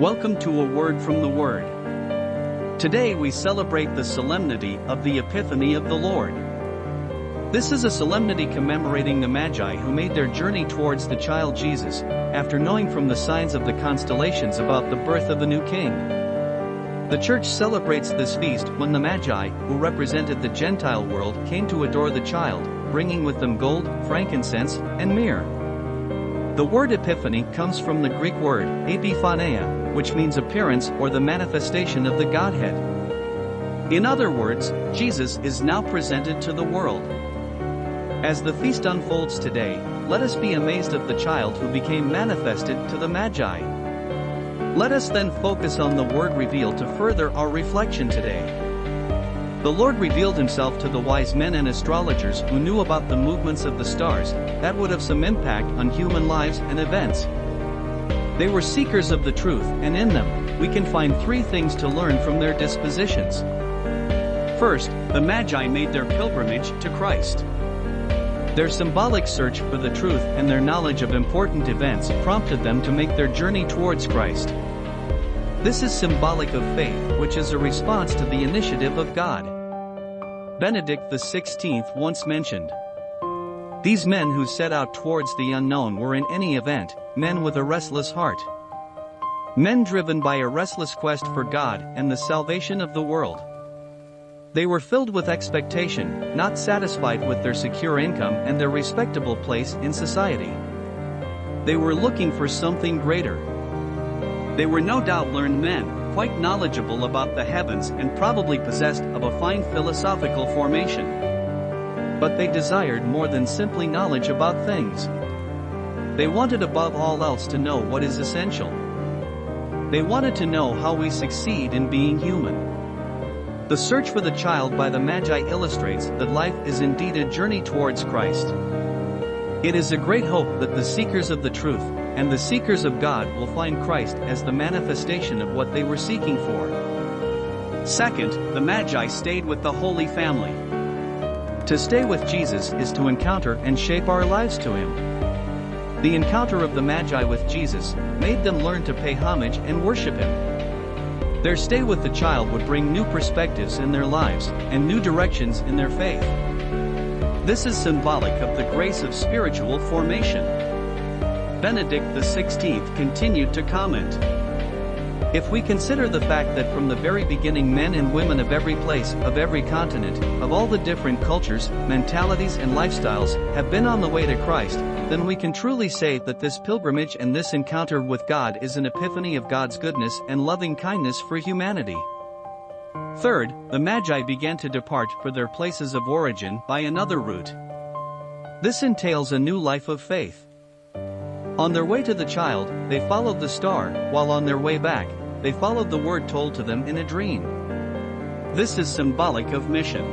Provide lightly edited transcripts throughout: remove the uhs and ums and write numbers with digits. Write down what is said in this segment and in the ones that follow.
Welcome to a word from the Word. Today we celebrate the solemnity of the Epiphany of the Lord. This is a solemnity commemorating the Magi who made their journey towards the child Jesus, after knowing from the signs of the constellations about the birth of a new king. The Church celebrates this feast when the Magi, who represented the Gentile world, came to adore the child, bringing with them gold, frankincense, and myrrh. The word Epiphany comes from the Greek word epiphaneia, which means appearance or the manifestation of the Godhead. In other words, Jesus is now presented to the world. As the feast unfolds today, let us be amazed of the child who became manifested to the Magi. Let us then focus on the word revealed to further our reflection today. The Lord revealed himself to the wise men and astrologers who knew about the movements of the stars that would have some impact on human lives and events. They were seekers of the truth, and in them, we can find three things to learn from their dispositions. First, the Magi made their pilgrimage to Christ. Their symbolic search for the truth and their knowledge of important events prompted them to make their journey towards Christ. This is symbolic of faith, which is a response to the initiative of God. Benedict XVI once mentioned, "These men who set out towards the unknown were in any event, men with a restless heart. Men driven by a restless quest for God and the salvation of the world. They were filled with expectation, not satisfied with their secure income and their respectable place in society. They were looking for something greater. They were no doubt learned men, quite knowledgeable about the heavens and probably possessed of a fine philosophical formation. But they desired more than simply knowledge about things. They wanted above all else to know what is essential. They wanted to know how we succeed in being human." The search for the child by the Magi illustrates that life is indeed a journey towards Christ. It is a great hope that the seekers of the truth and the seekers of God will find Christ as the manifestation of what they were seeking for. Second, the Magi stayed with the Holy Family. To stay with Jesus is to encounter and shape our lives to Him. The encounter of the Magi with Jesus made them learn to pay homage and worship Him. Their stay with the child would bring new perspectives in their lives and new directions in their faith. This is symbolic of the grace of spiritual formation. Benedict XVI continued to comment, "If we consider the fact that from the very beginning men and women of every place, of every continent, of all the different cultures, mentalities and lifestyles, have been on the way to Christ, then we can truly say that this pilgrimage and this encounter with God is an epiphany of God's goodness and loving kindness for humanity." Third, the Magi began to depart for their places of origin by another route. This entails a new life of faith. On their way to the child, they followed the star, while on their way back, they followed the word told to them in a dream. This is symbolic of mission.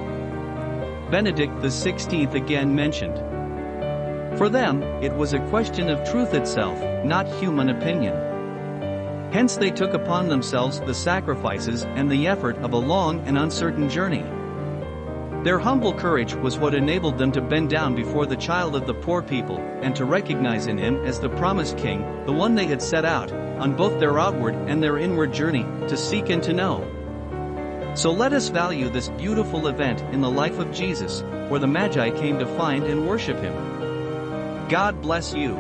Benedict XVI again mentioned, "For them, it was a question of truth itself, not human opinion. Hence they took upon themselves the sacrifices and the effort of a long and uncertain journey. Their humble courage was what enabled them to bend down before the child of the poor people, and to recognize in him as the promised king, the one they had set out, on both their outward and their inward journey, to seek and to know." So let us value this beautiful event in the life of Jesus, where the Magi came to find and worship Him. God bless you.